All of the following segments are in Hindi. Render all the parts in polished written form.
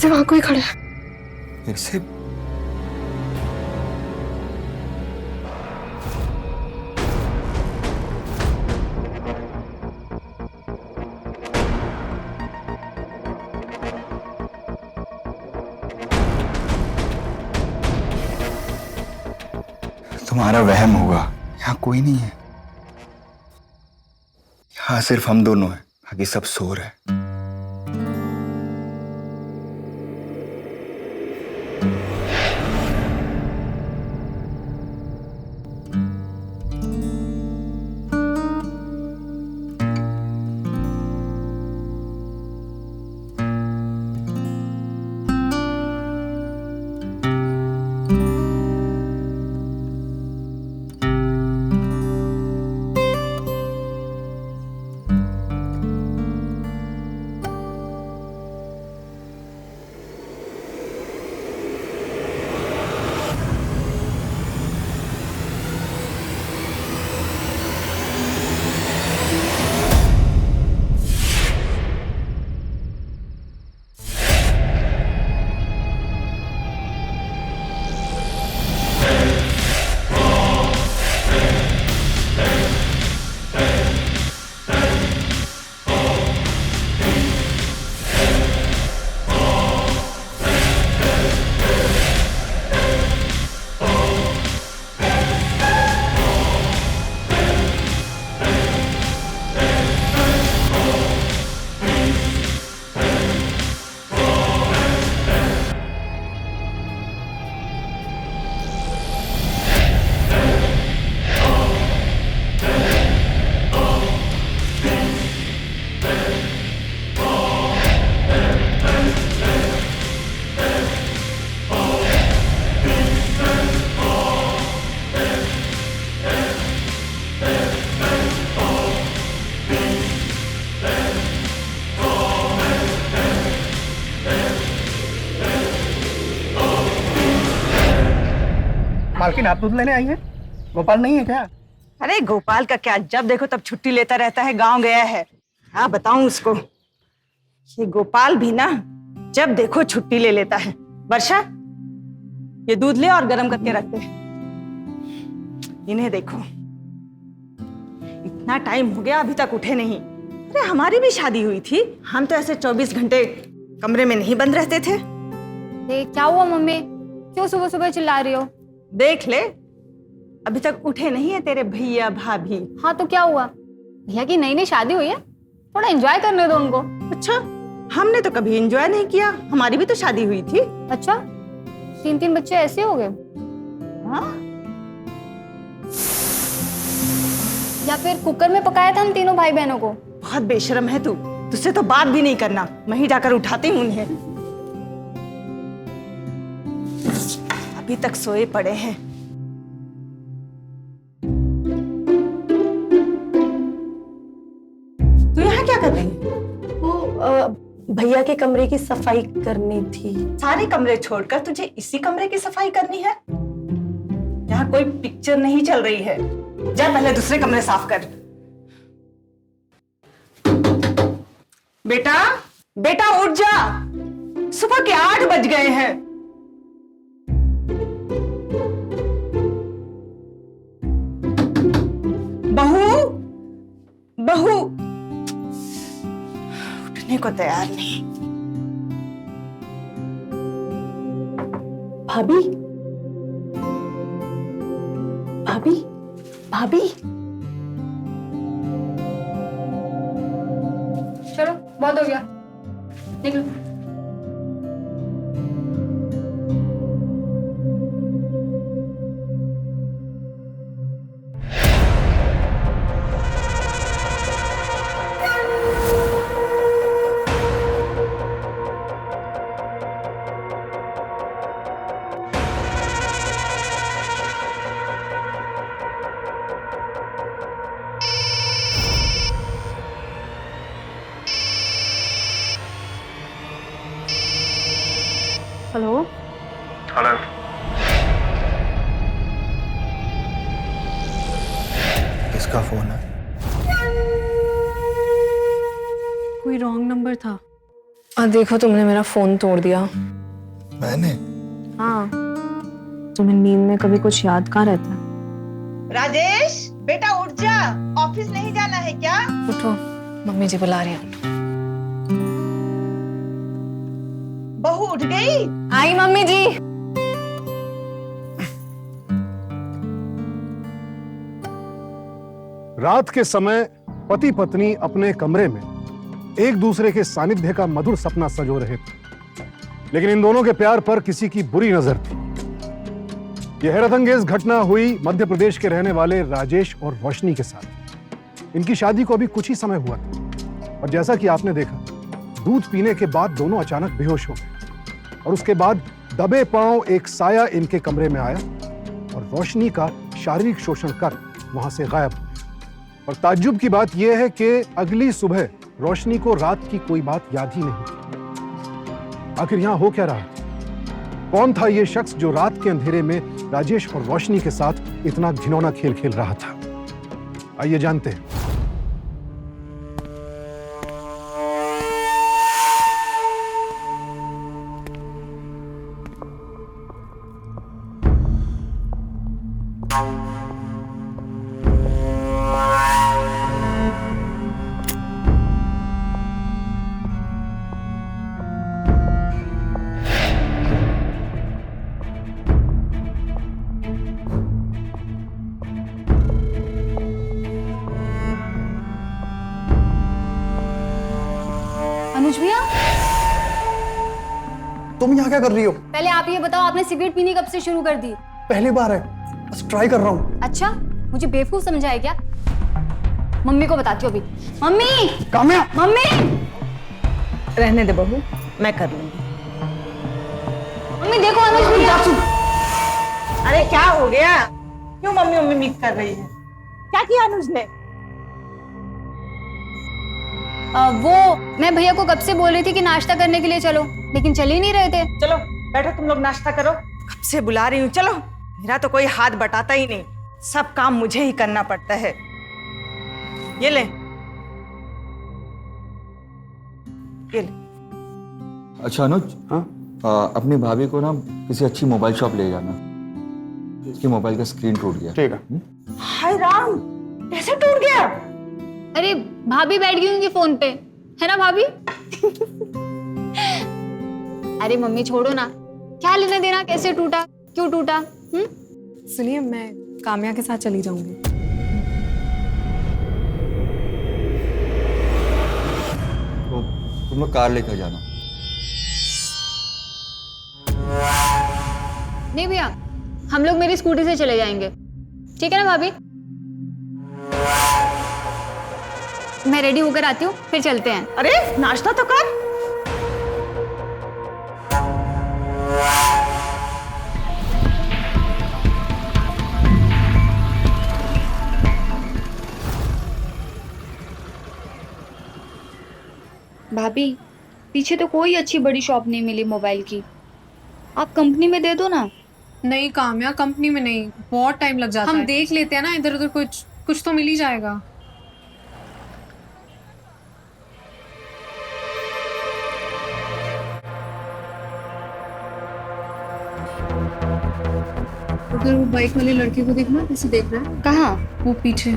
से वहां कोई खड़ा है। फिर से तुम्हारा वहम होगा, यहाँ कोई नहीं है। यहाँ सिर्फ हम दोनों हैं, बाकी सब सो रहे हैं। मालकिन आप दूध लेने आई हैं? गोपाल नहीं है क्या? अरे गोपाल का क्या, जब देखो तब छुट्टी लेता रहता है, गांव गया है। हाँ बताऊं उसको, ये गोपाल भी ना जब देखो छुट्टी ले लेता है। वर्षा, ये दूध ले और गरम करके रख दे। इन्हें देखो, इतना टाइम हो गया अभी तक उठे नहीं। अरे हमारी भी शादी हुई थी, हम तो ऐसे 24 घंटे कमरे में नहीं बंद रहते थे। क्या हुआ मम्मी, क्यों सुबह सुबह चिल्ला रही हो? देख ले, अभी तक उठे नहीं है तेरे भैया भाभी। हाँ तो क्या हुआ, भैया की नई नई शादी हुई है, थोड़ा एंजॉय करने दो उनको। अच्छा, हमने तो कभी एंजॉय नहीं किया, हमारी भी तो शादी हुई थी। अच्छा, 3 बच्चे ऐसे हो गए? हाँ, या फिर कुकर में पकाया था हम तीनों भाई बहनों को? बहुत बेशर्म है तू, तुझसे तो बात भी नहीं करना। मैं ही जाकर उठाती हूँ उन्हें, अभी तक सोए पड़े हैं। तू यहाँ क्या कर रही है? वो भैया के कमरे की सफाई करनी थी। सारे कमरे छोड़कर तुझे इसी कमरे की सफाई करनी है? यहाँ कोई पिक्चर नहीं चल रही है, जा पहले दूसरे कमरे साफ कर। बेटा, बेटा उठ जा, सुबह के 8 बज गए हैं। बहू, बहू उठने को तैयार नहीं। भाभी, भाभी, भाभी। चलो बहुत हो गया, निकलो। हेलो। हेलो। किसका फोन है? कोई रॉन्ग नंबर था। देखो तुमने मेरा फोन तोड़ दिया। मैंने? हाँ, तुम्हें नींद में कभी कुछ याद कहाँ रहता है? राजेश बेटा उठ जा, ऑफिस नहीं जाना है क्या? उठो, मम्मी जी बुला रही हैं। बहू उठ गई? आई मम्मी जी। रात के समय पति पत्नी अपने कमरे में एक दूसरे के सानिध्य का मधुर सपना संजो रहे थे, लेकिन इन दोनों के प्यार पर किसी की बुरी नजर थी। यह हैरतअंगेज घटना हुई मध्य प्रदेश के रहने वाले राजेश और रोशनी के साथ। इनकी शादी को अभी कुछ ही समय हुआ था और जैसा कि आपने देखा, दूध पीने के बाद दोनों अचानक बेहोश हो गए और उसके बाद दबे पांव एक साया इनके कमरे में आया और रोशनी का शारीरिक शोषण कर वहां से गायब हो गया। और ताज्जुब की बात यह है कि अगली सुबह रोशनी को रात की कोई बात याद ही नहीं थी। आखिर यहां हो क्या रहा था? कौन था यह शख्स जो रात के अंधेरे में राजेश और रोशनी के साथ इतना घिनौना खेल खेल रहा था? आइए जानते हैं। अनुज भैया, तुम यहाँ क्या कर रही हो? पहले आप ये बताओ, आपने सिगरेट पीनी कब से शुरू कर दी? पहली बार है, बस ट्राई कर रहा हूँ। अच्छा, मुझे बेवकूफ समझा है क्या? मम्मी को बताती हूँ अभी। मम्मी! काम्या! मम्मी! रहने दे बहू, मैं कर लूंगी। मम्मी देखो, अनुज भैया। अरे क्या हो गया? क्यों मम्मी मम्मी मीट कर रही है? क्या किया अनुज ने? वो मैं भैया को कब से बोल रही थी कि नाश्ता करने के लिए चलो, लेकिन चल ही नहीं रहे थे। चलो बैठो, तुम लोग नाश्ता करो। कब से बुला रही हूँ, चलो। मेरा तो कोई हाथ बटाता ही नहीं, सब काम मुझे ही करना पड़ता है। ये ले, ये ले। अच्छा अनुज, हाँ? अपनी भाभी को ना किसी अच्छी मोबाइल शॉप ले जाना। इसकी मोबाइल का स्क्रीन टूट गया। ठीक है। हाय राम, कैसे टूट गया? अरे भाभी बैठ गई होंगी फोन पे, है ना भाभी? अरे मम्मी छोड़ो ना, क्या लेना देना, कैसे टूटा, क्यों टूटा? सुनिए, मैं काम्या के साथ चली जाऊंगी। तो तुम लोग कार लेकर जाना। नहीं भैया, हम लोग मेरी स्कूटी से चले जाएंगे, ठीक है ना भाभी? मैं रेडी होकर आती हूँ, फिर चलते हैं। अरे नाश्ता तो कर। भाभी, पीछे तो कोई अच्छी बड़ी शॉप नहीं मिली मोबाइल की। आप कंपनी में दे दो ना। नहीं काम्या, कंपनी में नहीं, बहुत टाइम लग जाता है। हम देख लेते हैं ना, इधर उधर कुछ तो मिल ही जाएगा। उधर वो बाइक वाले लड़के को देखना, कैसे देख रहा है? कहाँ? वो पीछे।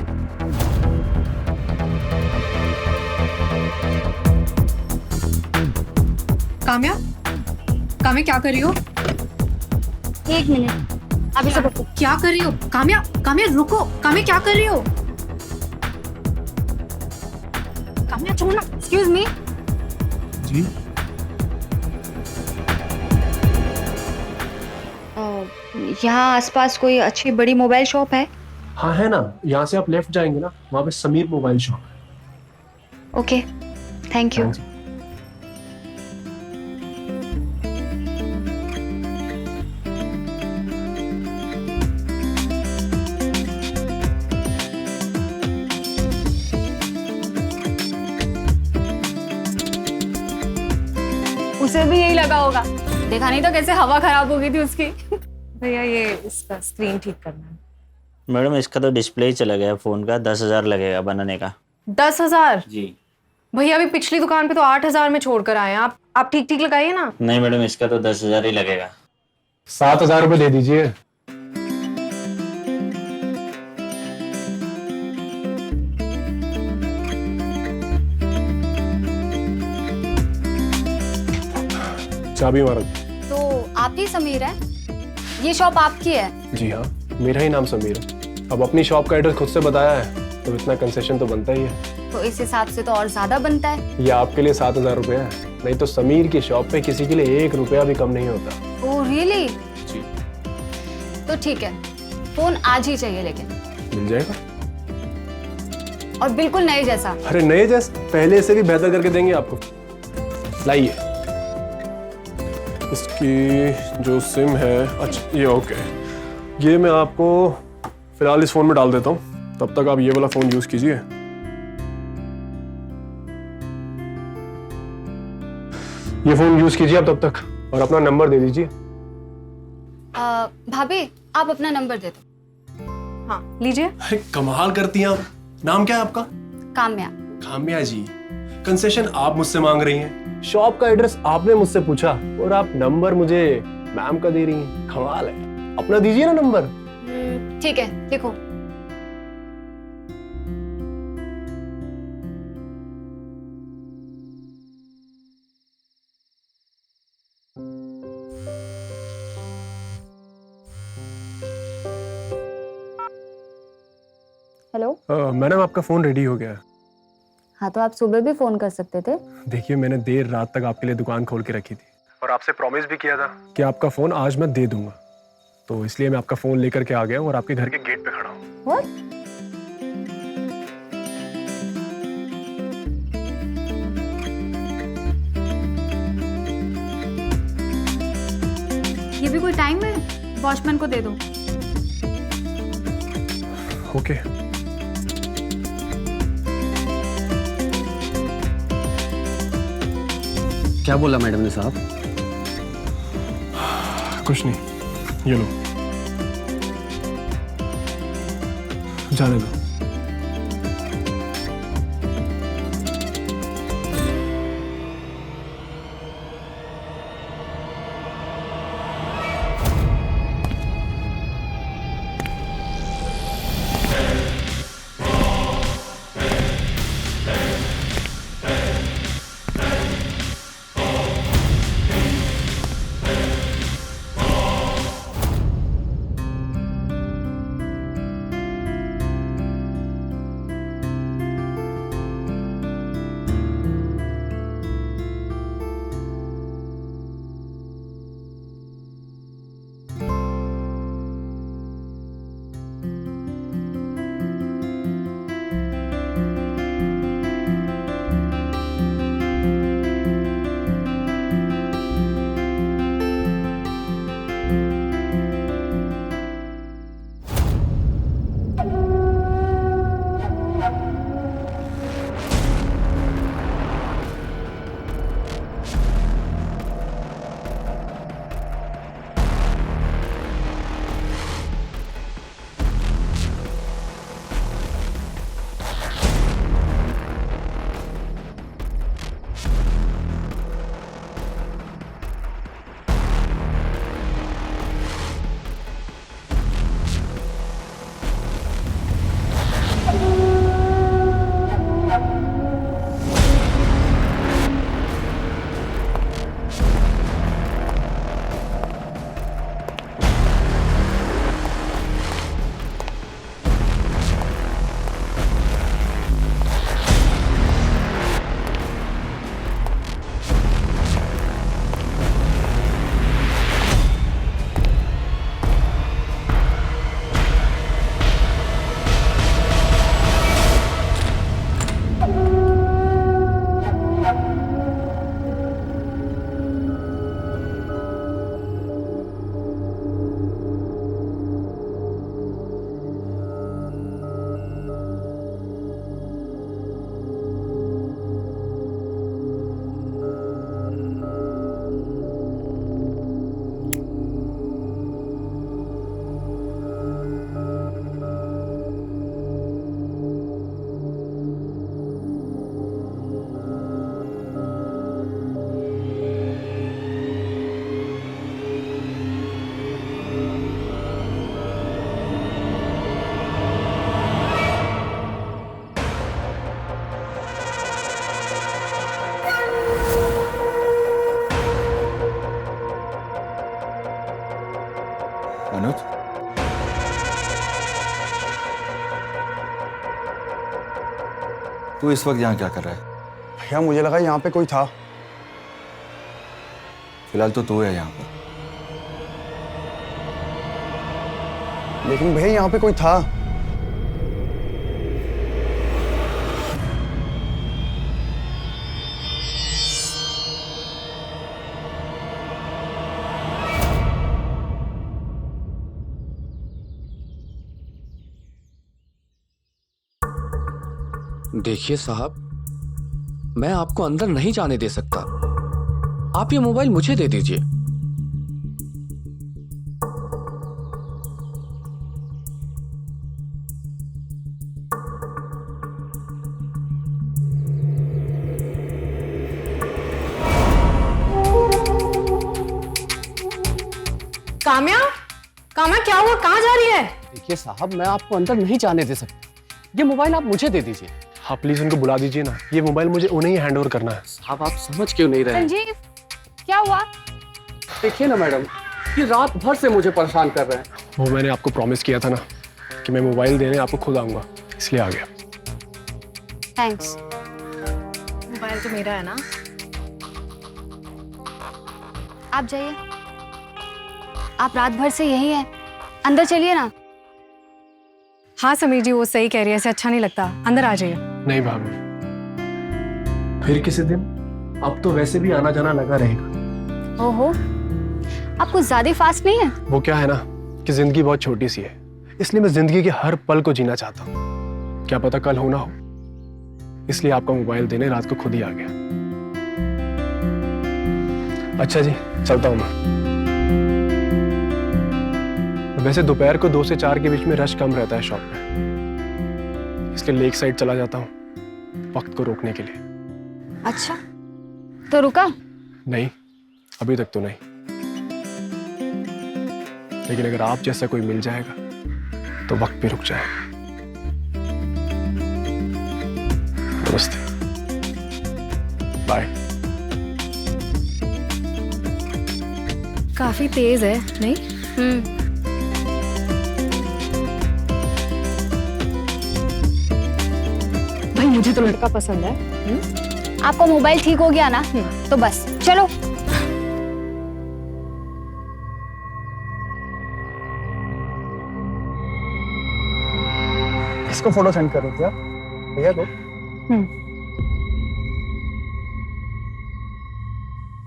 काम्या, काम्या क्या कर रही हो? एक मिनट, अभी सब क्या कर रही हो? काम्या, काम्या रुको, काम्या क्या कर रही हो? काम्या छोड़ना। Excuse me. जी? यहाँ आसपास कोई अच्छी बड़ी मोबाइल शॉप है? हाँ है ना, यहाँ से आप लेफ्ट जाएंगे ना, वहाँ पे समीर मोबाइल शॉप है। Okay, thank you. उसे भी यही लगा होगा, देखा नहीं तो कैसे हवा खराब हो गई थी उसकी। भैया ये इसका स्क्रीन ठीक करना है। मैडम इसका तो डिस्प्ले ही चला गया फोन का, 10,000 लगेगा बनाने का। 10,000? जी। भैया अभी पिछली दुकान पे तो 8,000 में छोड़ कर आए हैं। आप ठीक ठीक लगाइए ना। नहीं मैडम, इसका तो 10,000 ही लगेगा। 7,000 रुपए दे दीजिए। चाबी मारो। तो आप ही समीर है? ये शॉप आपकी है? जी हाँ, मेरा ही नाम समीर है। अब अपनी शॉप का एड्रेस खुद से बताया है तो इतना कंसेशन तो बनता ही है। तो इस हिसाब से तो और ज्यादा बनता है। ये आपके लिए 7,000 रुपए है, नहीं तो समीर की शॉप पे किसी के लिए 1 रुपया भी कम नहीं होता। Oh really? जी। तो ठीक है, फोन आज ही चाहिए लेकिन। मिल जाएगा। और बिल्कुल नए जैसा। अरे नए जैसे पहले से भी बेहतर करके देंगे आपको। लाइए। इसकी जो सिम है, अच्छा ये ओके, ये मैं आपको फिलहाल इस फोन में डाल देता हूँ, तब तक आप ये वाला फोन यूज कीजिए। ये फोन यूज कीजिए आप तब तक, और अपना नंबर दे दीजिए। भाभी आप अपना नंबर दे दो। हाँ लीजिए। अरे कमाल करती हैं आप। नाम क्या है आपका? काम्या। काम्या जी, कंसेशन आप मुझसे मांग रही हैं, शॉप का एड्रेस आपने मुझसे पूछा और आप नंबर मुझे मैम का दे रही हैं। कमाल है। अपना दीजिए ना नंबर। ठीक है, लिखो। हेलो। मैडम आपका फोन रेडी हो गया है। हाँ तो आप सुबह भी फोन कर सकते थे। देखिए मैंने देर रात तक आपके लिए दुकान खोल के रखी थी और आपसे प्रॉमिस भी किया था कि आपका फोन आज मैं दे दूंगा, तो इसलिए मैं आपका फोन लेकर के आ गया हूँ और आपके घर के गेट पे खड़ा हूँ। What? ये भी कोई टाइम है? वॉचमैन को दे दो। ओके। क्या बोला मैडम ने साहब? कुछ नहीं, ये लो, जाने दो। अनुज, तू इस वक्त यहाँ क्या कर रहा है? भैया मुझे लगा यहाँ पे कोई था। फिलहाल तो तू है यहाँ पर। लेकिन भैया यहाँ पे कोई था। देखिए साहब, मैं आपको अंदर नहीं जाने दे सकता। आप ये मोबाइल मुझे दे दीजिए। काम्या, काम्या क्या हुआ, कहाँ जा रही है? देखिए साहब, मैं आपको अंदर नहीं जाने दे सकता। ये मोबाइल आप मुझे दे दीजिए। आप प्लीज उनको बुला दीजिए ना, ये मोबाइल मुझे उन्हें ही हैंड ओवर करना है। साहब, आप समझ क्यों नहीं रहे हैं? संजीव, क्या हुआ? देखिए ना मैडम, ये रात भर से मुझे परेशान कर रहे हैं। वो मैंने आपको प्रॉमिस किया था ना कि मैं मोबाइल देने आपको खुद आऊंगा, इसलिए आ गया। थैंक्स। मोबाइल तो मेरा है ना। आप जाइए, आप रात भर से यही हैं। अंदर चलिए ना। हाँ समीर जी, वो सही कह रही है, ऐसे अच्छा नहीं लगता। अंदर आ जाइए। नहीं भाभी, फिर किसी दिन। अब तो वैसे भी आना जाना लगा रहेगा। ओहो, आप कुछ ज्यादा फास्ट नहीं है? वो क्या है ना कि जिंदगी बहुत छोटी सी है, इसलिए मैं जिंदगी के हर पल को जीना चाहता हूँ। क्या पता कल हो ना हो, इसलिए आपका मोबाइल देने रात को खुद ही आ गया। अच्छा जी, चलता हूँ मैं। वैसे दोपहर को 2 से 4 के बीच में रश कम रहता है शॉप पे, इसलिए लेक साइड चला जाता हूँ वक्त को रोकने के लिए। अच्छा, तो रुका? नहीं, अभी तक तो नहीं, लेकिन अगर आप जैसा कोई मिल जाएगा तो वक्त भी रुक जाएगा। नमस्ते, बाय। काफी तेज है, नहीं? भाई मुझे तो लड़का पसंद है। आपका मोबाइल ठीक हो गया ना? तो बस चलो। किसको फोटो सेंड कर रही थी आप? भैया को?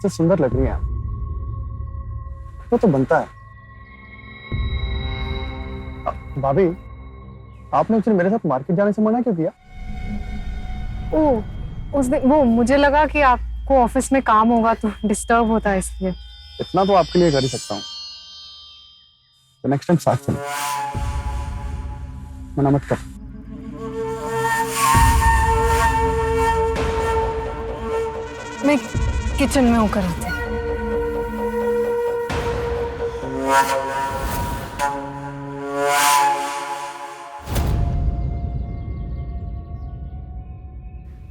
तो सुंदर लग रही है आप। तो बनता है। भाभी, आपने उस दिन मेरे साथ मार्केट जाने से मना क्यों किया? ओ, उस दिन वो मुझे लगा कि आपको ऑफिस में काम होगा तो डिस्टर्ब होता है, इसलिए। इतना तो आपके लिए कर ही सकता हूँ। तो नेक्स्ट टाइम साथ चलो, मना मत कर। मैं किचन में होकर आती हूँ।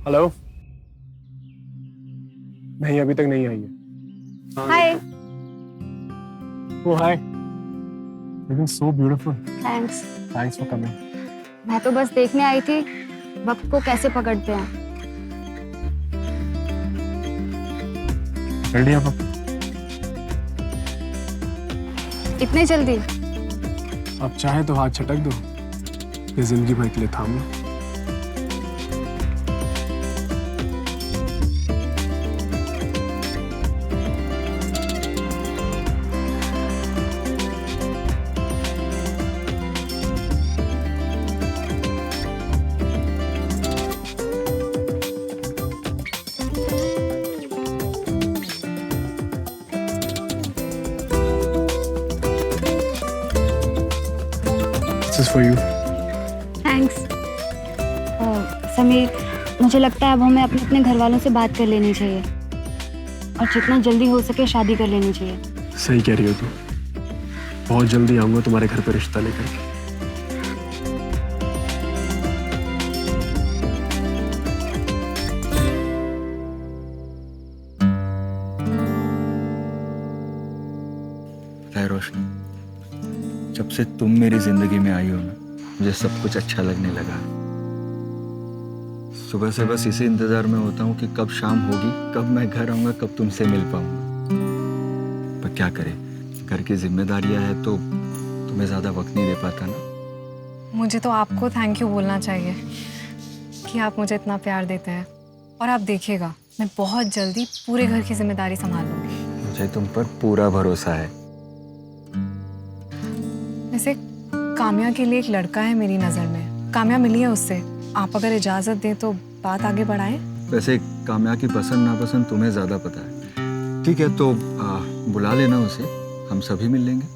हेलो। नहीं, अभी तक नहीं आई है। Hi. Oh hi, looking so beautiful. Thanks. Thanks for coming. मैं तो बस देखने आई थी वक्त को कैसे पकड़ते हैं। रेडी आप? इतने जल्दी? आप चाहे तो हाथ छटक दो, ये जिंदगी भर के लिए थाम लो। This is for you. Thanks. Sameer, मुझे लगता है अब हमें अपने अपने घर वालों से बात कर लेनी चाहिए और जितना जल्दी हो सके शादी कर लेनी चाहिए। सही कह रही हो तुम। बहुत जल्दी आऊंगा तुम्हारे घर पे रिश्ता लेकर के। रोशनी, जब से तुम मेरी जिंदगी में आई हो ना, मुझे सब कुछ अच्छा लगने लगा। सुबह से बस इसी इंतजार में होता हूँ कि कब शाम होगी, कब मैं घर आऊंगा, कब तुमसे मिल पाऊंगा। पर क्या करें, घर की जिम्मेदारियां हैं तो तुम्हें ज्यादा वक्त नहीं दे पाता ना। मुझे तो आपको थैंक यू बोलना चाहिए कि आप मुझे इतना प्यार देते हैं। और आप देखिएगा, मैं बहुत जल्दी पूरे घर की जिम्मेदारी संभाल लूंगी। मुझे तुम पर पूरा भरोसा है। वैसे काम्या के लिए एक लड़का है मेरी नजर में, काम्या मिली है उससे। आप अगर इजाजत दें तो बात आगे बढ़ाएं। वैसे काम्या की पसंद नापसंद तुम्हें ज्यादा पता है। ठीक है, तो बुला लेना उसे, हम सभी मिल लेंगे।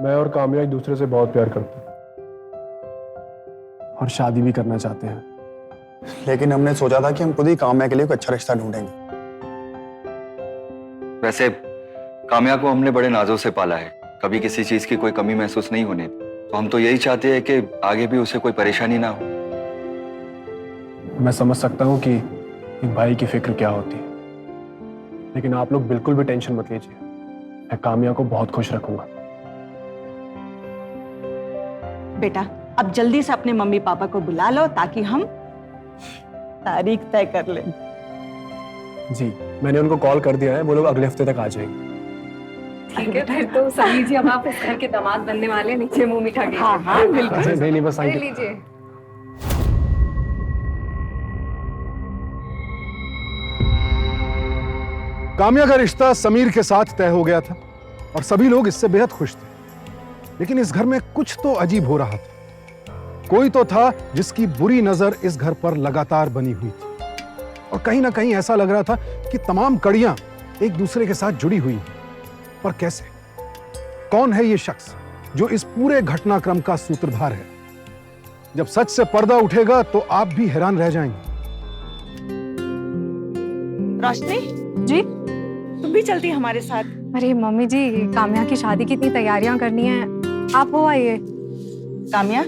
मैं और काम्या एक दूसरे से बहुत प्यार करते हैं और शादी भी करना चाहते हैं। लेकिन हमने सोचा था कि हम खुद ही काम्या के लिए कोई अच्छा रिश्ता ढूंढेंगे। वैसे काम्या को हमने बड़े नाजों से पाला है, कभी किसी चीज की कोई कमी महसूस नहीं होने दी। तो हम तो यही चाहते हैं कि आगे भी उसे कोई परेशानी ना हो। मैं समझ सकता हूँ कि एक भाई की फिक्र क्या होती है, लेकिन आप लोग बिल्कुल भी टेंशन मत लीजिए। मैं काम्या को बहुत खुश रखूंगा। बेटा अब जल्दी से अपने मम्मी पापा को बुला लो ताकि हम तारीख तय कर लें। जी, मैंने उनको कॉल कर दिया है, वो लोग अगले हफ्ते तक आ जाएंगे। ठीक है, फिर तो सही जी, अब आप इस घर के दामाद बनने वाले हैं। नीचे मुंह मीठा कीजिए। हाँ हाँ बिल्कुल। नहीं बस अरे लीजिए। काम्या का रिश्ता समीर के साथ तय हो गया था और सभी लोग इससे बेहद खुश थे। लेकिन इस घर में कुछ तो अजीब हो रहा था। कोई तो था जिसकी बुरी नजर इस घर पर लगातार बनी हुई थी और कहीं ना कहीं ऐसा लग रहा था कि तमाम कड़ियां एक दूसरे के साथ जुड़ी हुई हैं। पर कैसे? कौन है ये शख्स जो इस पूरे घटनाक्रम का सूत्रधार है? जब सच से पर्दा उठेगा तो आप भी हैरान रह जाएंगे। रोशनी जी, तुम भी चलती हमारे साथ? अरे मम्मी जी, काम्या की शादी की इतनी तैयारियां करनी है, आप हो आइए। काम्या,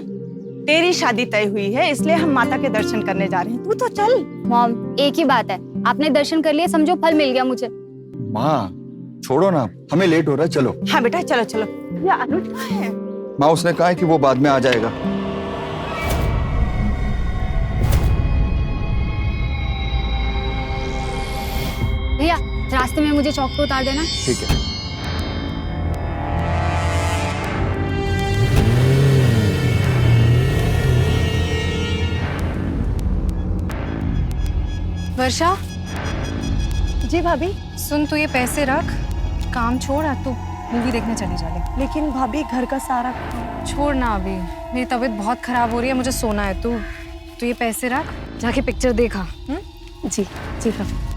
तेरी शादी तय हुई है इसलिए हम माता के दर्शन करने जा रहे हैं, तू तो चल। मॉम, एक ही बात है, आपने दर्शन कर लिए, समझो फल मिल गया मुझे। माँ छोड़ो ना, हमें लेट हो रहा है, चलो। हाँ बेटा चलो चलो। ये अनुज कहाँ है? माँ उसने कहा है कि वो बाद में आ जाएगा। भैया रास्ते में मुझे चौक पे उतार देना। ठीक है। वर्षा जी भाभी। सुन, तू ये पैसे रख, काम छोड़, तू मूवी देखने चली जा ले। लेकिन भाभी घर का सारा छोड़ ना, अभी मेरी तबीयत बहुत खराब हो रही है, मुझे सोना है। तू ये पैसे रख, जाके पिक्चर देखा। जी जी भाभी।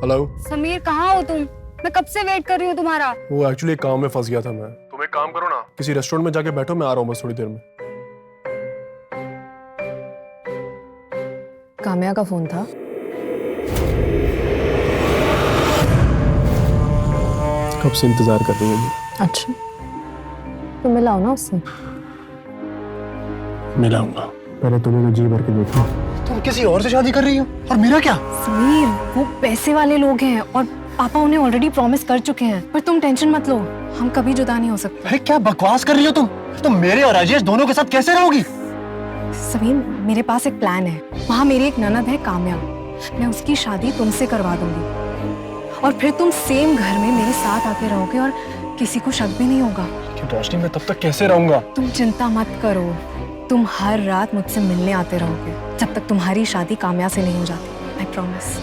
हेलो समीर, कहाँ हो तुम? मैं कब से वेट कर रही हूँ तुम्हारा। वो एक्चुअली एक काम में फंस गया था मैं। तुम एक काम करो ना, किसी रेस्टोरेंट में जाके बैठो, मैं आ रहा हूँ बस थोड़ी देर में। काम्या का फोन था। कब से इंतजार कर रही है। अच्छा, तो मिलाओ ना उससे। मिलाऊंगा, पहले तुम्हें तो जी भर के देखो। तुम किसी और से शादी कर रही हो और मेरा क्या? समीर, वो पैसे वाले लोग हैं और पापा उन्हें ऑलरेडी प्रॉमिस कर चुके हैं। पर तुम टेंशन मत लो, हम कभी जुदा नहीं हो सकते। अरे क्या बकवास कर रही हो तुम मेरे और राजेश दोनों के साथ कैसे रहोगी? समीर, मेरे पास एक प्लान है। वहाँ मेरी एक ननद है काम्या, मैं उसकी शादी तुमसे करवा दूंगी और फिर तुम सेम घर में मेरे साथ आके रहोगे और किसी को शक भी नहीं होगा। रोशनी, मैं तब तक कैसे रहूंगा? तुम चिंता मत करो, तुम हर रात मुझसे मिलने आते रहोगे जब तक तुम्हारी शादी काम्या से नहीं हो जाती। I promise.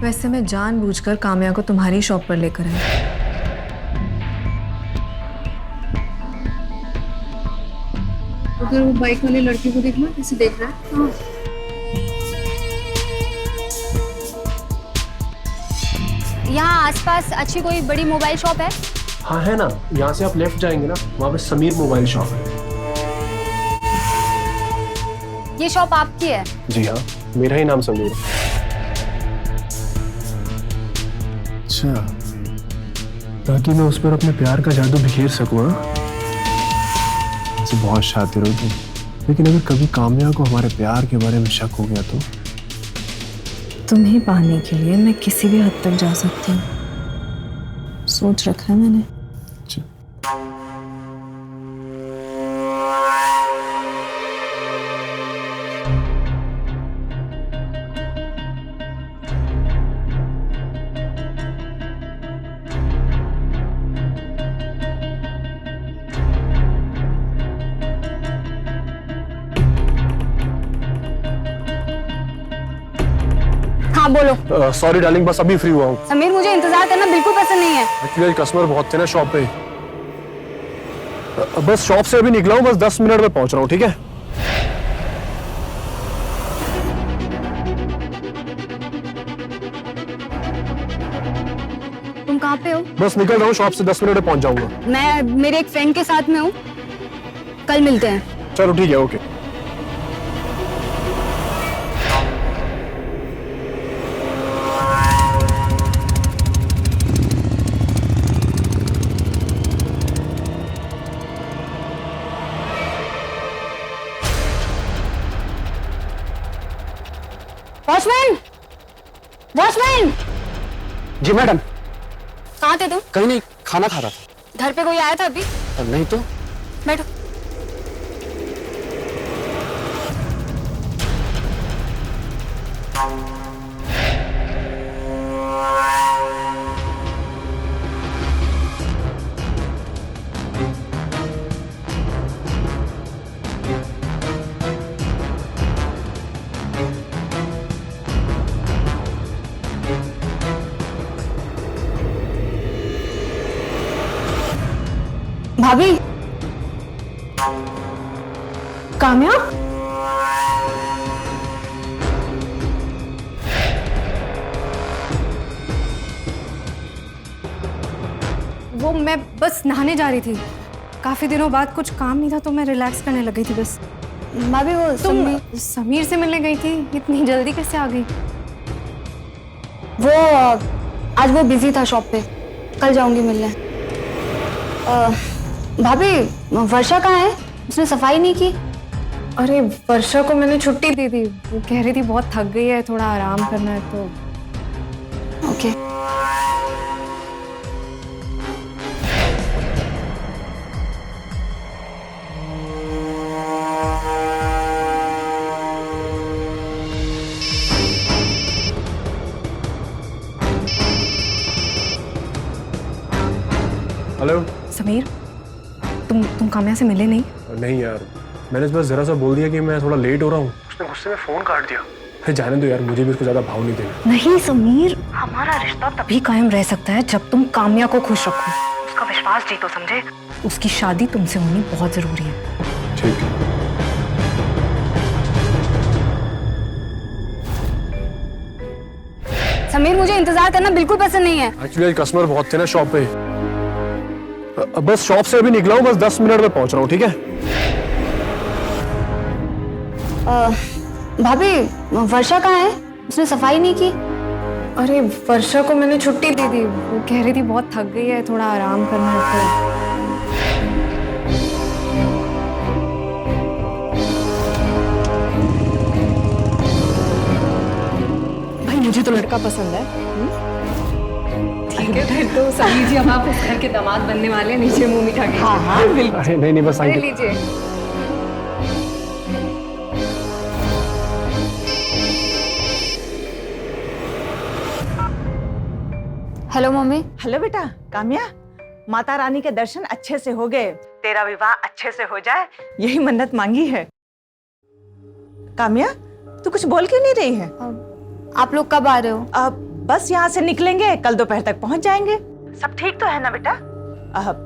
वैसे मैं जानबूझकर काम्या को तुम्हारी शॉप पर लेकर आई। उधर वो बाइक वाले लड़के को देखना कैसे देख रहा है। यहाँ आसपास अच्छी कोई बड़ी मोबाइल शॉप है? हाँ है ना, यहाँ से आप लेफ्ट जाएंगे ना, वहाँ पे समीर मोबाइल शॉप है। ये शॉप आपकी है? जी हाँ, मेरा ही नाम समीर है। अच्छा, ताकि मैं उस पर अपने प्यार का जादू बिखेर सकूं। ऐसे बहुत शातिर हो तुम, लेकिन अगर कभी काम्या को हमारे प्यार के बारे में शक हो गया तो? तुम्हें पाने के लिए मैं किसी भी हद तक जा सकती हूँ, सोच रखा है मैंने। अच्छा। हाँ बोलो। सॉरी डार्लिंग, बस अभी फ्री हुआ हूँ। समीर, मुझे इंतजार करना बिल्कुल पसंद नहीं है। एक्चुअली कस्टमर बहुत थे ना शॉप पे। बस शॉप से अभी निकला हूँ, बस 10 मिनट में पहुंच रहा हूँ, ठीक है? तुम कहाँ पे हो? बस निकल रहा हूँ, शॉप से 10 मिनट में पहुंच जाऊंगा। मैं मेरे एक फ्रेंड के साथ में हूँ, कल मिलते हैं। चलो ठीक है, ओके। वॉचमैन! वॉचमैन! जी मैडम। कहाँ थे तुम? कहीं नहीं, खाना खा रहा था। घर पे कोई आया था अभी? नहीं तो। बैठो। भाभी, काम्या, वो मैं बस नहाने जा रही थी। काफी दिनों बाद कुछ काम नहीं था तो मैं रिलैक्स करने लग गई थी बस। भाभी वो तुम समीर से मिलने गई थी, इतनी जल्दी कैसे आ गई? वो आज वो बिजी था शॉप पे, कल जाऊंगी मिलने। भाभी, वर्षा कहाँ है? उसने सफाई नहीं की। अरे वर्षा को मैंने छुट्टी दी थी, वो कह रही थी बहुत थक गई है, थोड़ा आराम करना है तो। ओके। हेलो। समीर, तुम काम्या से मिले नहीं? नहीं यार, मैंने बस जरा सा बोल दिया कि मैं थोड़ा लेट हो रहा हूँ, उसने गुस्से में फोन काट दिया। अरे जाने दो यार, मुझे भी उसको ज्यादा भाव नहीं देना। नहीं समीर, हमारा रिश्ता तभी कायम रह सकता है जब तुम काम्या को खुश रखो, उसका विश्वास जीतो, समझे? उसकी शादी तुमसे होनी बहुत जरूरी है। ठीक है। समीर, मुझे इंतजार करना बिल्कुल पसंद नहीं है। एक्चुअली आज कस्टमर बहुत थे ना शॉप पे। बस शॉप से अभी निकला हूँ, बस 10 मिनट में पहुंच रहा हूँ, ठीक है? भाभी, वर्षा कहाँ है? उसने सफाई नहीं की। अरे वर्षा को मैंने छुट्टी दे दी, वो कह रही थी बहुत थक गई है, थोड़ा आराम करना है। भाई मुझे तो लड़का पसंद है। ठीक है फिर तो समीर जी, अब आप उस घर के दामाद बनने वाले, नीचे मुंह मीठा कीजिए। हाँ हाँ बिल्कुल। अरे नहीं बस अरे लीजिए। Hello mummy. हेलो बेटा काम्या, माता रानी के दर्शन अच्छे से हो गए, तेरा विवाह अच्छे से हो जाए, यही मन्नत मांगी है। काम्या, तू कुछ बोल क्यों नहीं रही है? आप लोग कब आ रहे हो? अब बस यहाँ से निकलेंगे, कल दोपहर तक पहुँच जाएंगे। सब ठीक तो है ना बेटा?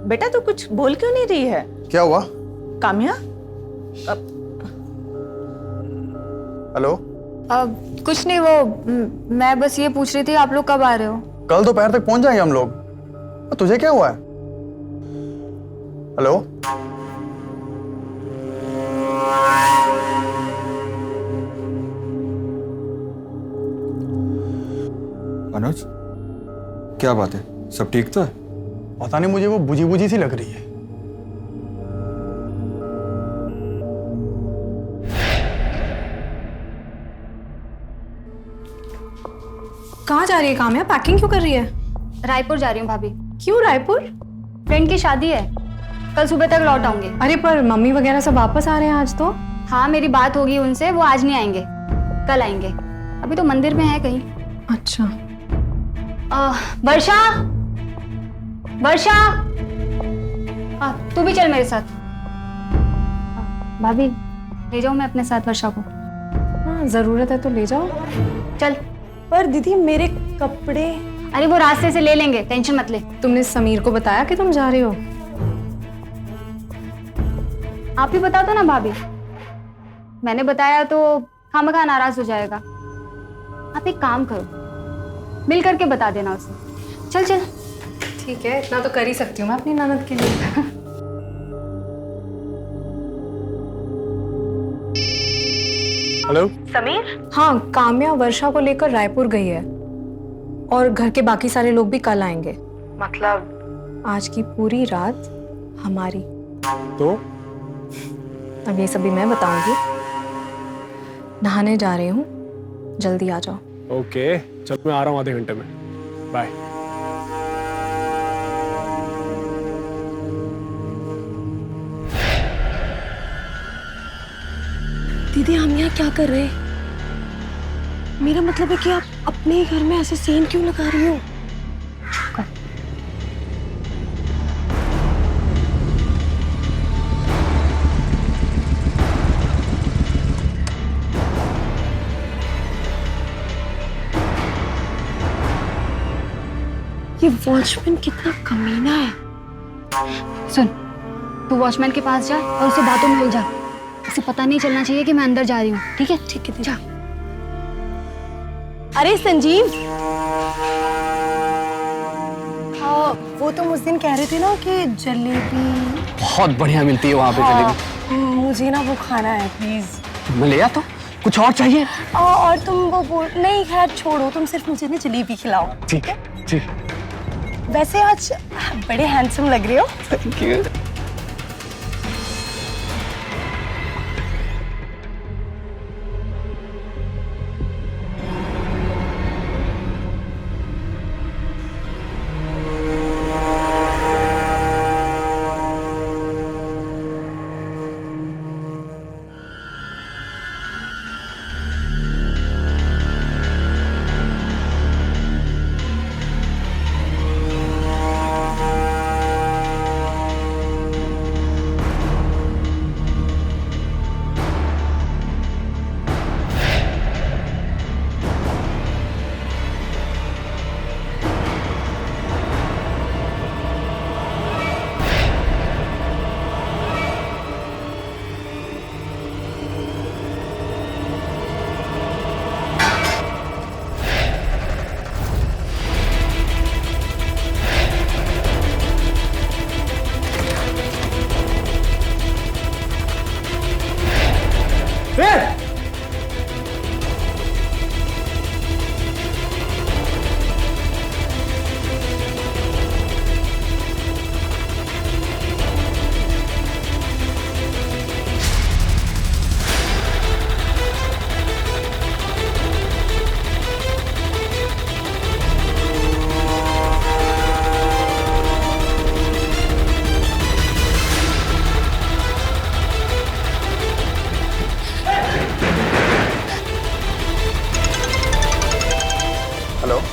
बेटा तू कुछ बोल क्यों नहीं रही है? क्या हुआ? काम्या, हेलो। कुछ नहीं, वो मैं बस ये पूछ रही थी आप लोग कब आ रहे हो? कल दोपहर तक पहुंच जाएंगे हम लोग। तुझे क्या हुआ है? हेलो। अनुज, क्या बात है? सब ठीक तो है? पता नहीं, मुझे वो बुझी बुझी सी लग रही है। कहाँ जा रही है काम्या? पैकिंग क्यों कर रही है? रायपुर जा रही हूँ भाभी। क्यों रायपुर? फ्रेंड की शादी है, कल सुबह तक लौट आऊंगी। अरे पर मम्मी वगैरह सब वापस आ रहे हैं आज तो। हाँ, मेरी बात होगी उनसे, वो आज नहीं आएंगे, कल आएंगे। अभी तो मंदिर में है कहीं। अच्छा। वर्षा, वर्षा, तू भी चल मेरे साथ। भाभी, ले जाओ मैं अपने साथ वर्षा को। हाँ जरूरत है तो ले जाओ। चल। पर दीदी मेरे कपड़े। अरे वो रास्ते से ले लेंगे, टेंशन मत ले। तुमने समीर को बताया कि तुम जा रही हो? आप ही बता दो ना भाभी, मैंने बताया तो खामखा नाराज हो जाएगा। आप एक काम करो, मिल करके बता देना उसे। चल चल। ठीक है, इतना तो कर ही सकती हूँ मैं अपनी ननद के लिए। हेलो समीर। हाँ, काम्या वर्षा को लेकर रायपुर गई है और घर के बाकी सारे लोग भी कल आएंगे। मतलब आज की पूरी रात हमारी। तो अब ये सब भी मैं बताऊंगी। नहाने जा रही हूँ, जल्दी आ जाओ। ओके, चल मैं आ रहा हूँ आधे घंटे में। बाय। दीदी हम यहाँ क्या कर रहे हैं? मेरा मतलब है कि आप अपने ही घर में ऐसे सीन क्यों लगा रही हो? ये वॉचमैन कितना कमीना है। सुन, तू वॉचमैन के पास जा और उसे बातों में उलझा। उसे पता नहीं चलना चाहिए कि मैं अंदर जा रही हूँ, ठीक है? ठीक है, जा। अरे संजीव, वो तुम उस दिन कह रहे थे ना कि जलेबी बहुत बढ़िया मिलती है वहाँ पे जलेबी। मुझे ना वो खाना है प्लीज। मैं ले आता हूँ, कुछ और चाहिए? और तुम वो नहीं, खैर छोड़ो, तुम सिर्फ मुझे ना जलेबी खिलाओ। ठीक है, ठीक। वैसे आज बड़े हैंडसम लग रहे हो। Thank you.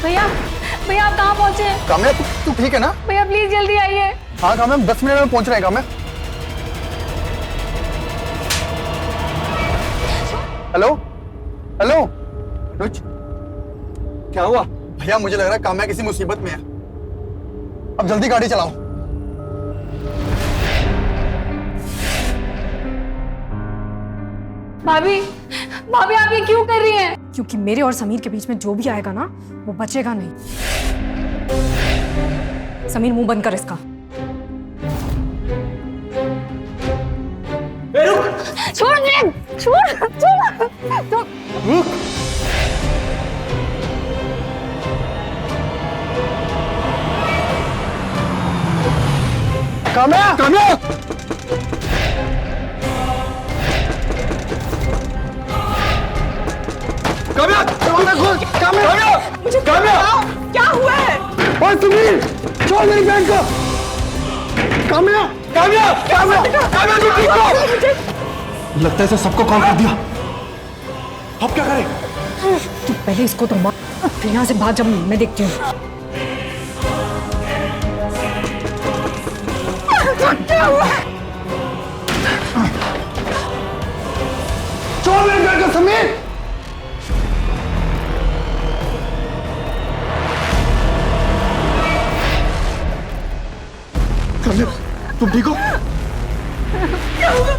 भैया भैया आप कहाँ पहुँचे? काम्या तू ठीक है ना? भैया प्लीज जल्दी आइए। हाँ काम्या, हम 10 मिनट में पहुंच रहे हैं काम्या। हेलो हेलो रुच, क्या हुआ? भैया मुझे लग रहा है काम्या किसी मुसीबत में है। अब जल्दी गाड़ी चलाओ। भाभी भाभी आप ये क्यों कर रही हैं? क्योंकि मेरे और समीर के बीच में जो भी आएगा ना वो बचेगा नहीं। समीर मुंह बंद कर इसका। छोड़ दे, छोड़ छोड़। काम्या काम्या मुझे बताओ, क्या हुआ है? ओए सुनील, छोड़ मेरी बहन को। काम्या काम्या काम्या काम्या तू ठीक हो? लगता है इसे सबको कॉल कर दिया। अब क्या करें? तू पहले इसको तो मार, फिर यहाँ से भाग, जब मैं देखती हूँ। क्या हुआ? छोड़ मेरी बहन को समीर। काम्या तुम ठीक हो? क्या हुआ?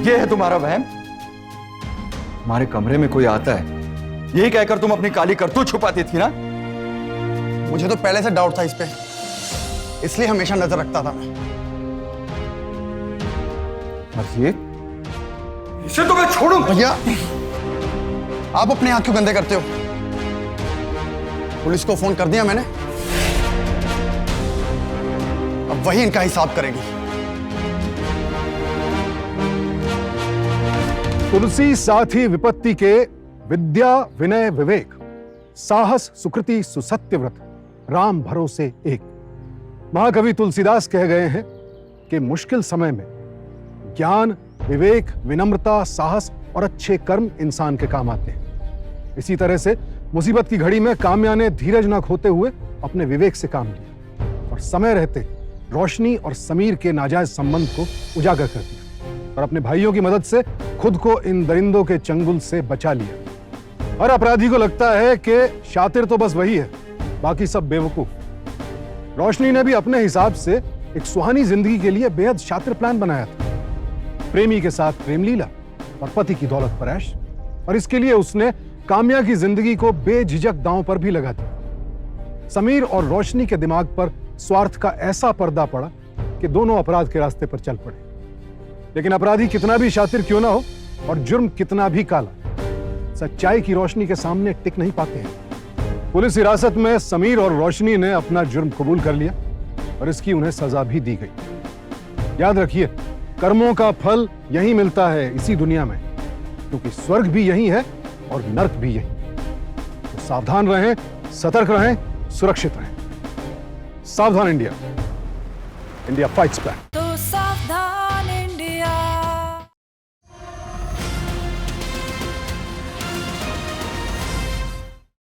ये है तुम्हारा वहम? हमारे कमरे में कोई आता है यही कहकर तुम अपनी काली करतूत छुपाती थी ना? मुझे तो पहले से डाउट था इस पे, इसलिए हमेशा नजर रखता था मैं। और ये इसे तो मैं छोड़ूं? भैया आप अपने हाथ क्यों गंदे करते हो? पुलिस को फोन कर दिया मैंने, अब वही इनका हिसाब करेगी। तुलसी साथी विपत्ति के, विद्या विनय विवेक, साहस सुकृति सुसत्य व्रत, राम भरोसे एक। महाकवि तुलसीदास कह गए हैं कि मुश्किल समय में ज्ञान, विवेक, विनम्रता, साहस और अच्छे कर्म इंसान के काम आते हैं। इसी तरह से मुसीबत की घड़ी में काम्या ने धीरज न खोते हुए अपने विवेक से काम लिया और समय रहते रोशनी और समीर के नाजायज संबंध को उजागर कर दिया और अपने भाइयों की मदद से खुद को इन दरिंदों के चंगुल से बचा लिया। हर अपराधी को लगता है कि शातिर तो बस वही है, बाकी सब बेवकूफ। रोशनी ने भी अपने हिसाब से एक सुहानी जिंदगी के लिए बेहद शातिर प्लान बनाया था। प्रेमी के साथ प्रेम लीला और पति की दौलत पर ऐश, और इसके लिए उसने काम्या की जिंदगी को बेझिझक दांव पर भी लगा दिया। समीर और रोशनी के दिमाग पर स्वार्थ का ऐसा पर्दा पड़ा कि दोनों अपराध के रास्ते पर चल पड़े। लेकिन अपराधी कितना भी शातिर क्यों ना हो और जुर्म कितना भी काला, सच्चाई की रोशनी के सामने टिक नहीं पाते हैं। पुलिस हिरासत में समीर और रोशनी ने अपना जुर्म कबूल कर लिया और इसकी उन्हें सजा भी दी गई। याद रखिए, कर्मों का फल यही मिलता है इसी दुनिया में, क्योंकि स्वर्ग भी यही है और नर्क भी यही। तो सावधान रहें, सतर्क रहें, सुरक्षित रहें। सावधान इंडिया, इंडिया फाइट्स बैक।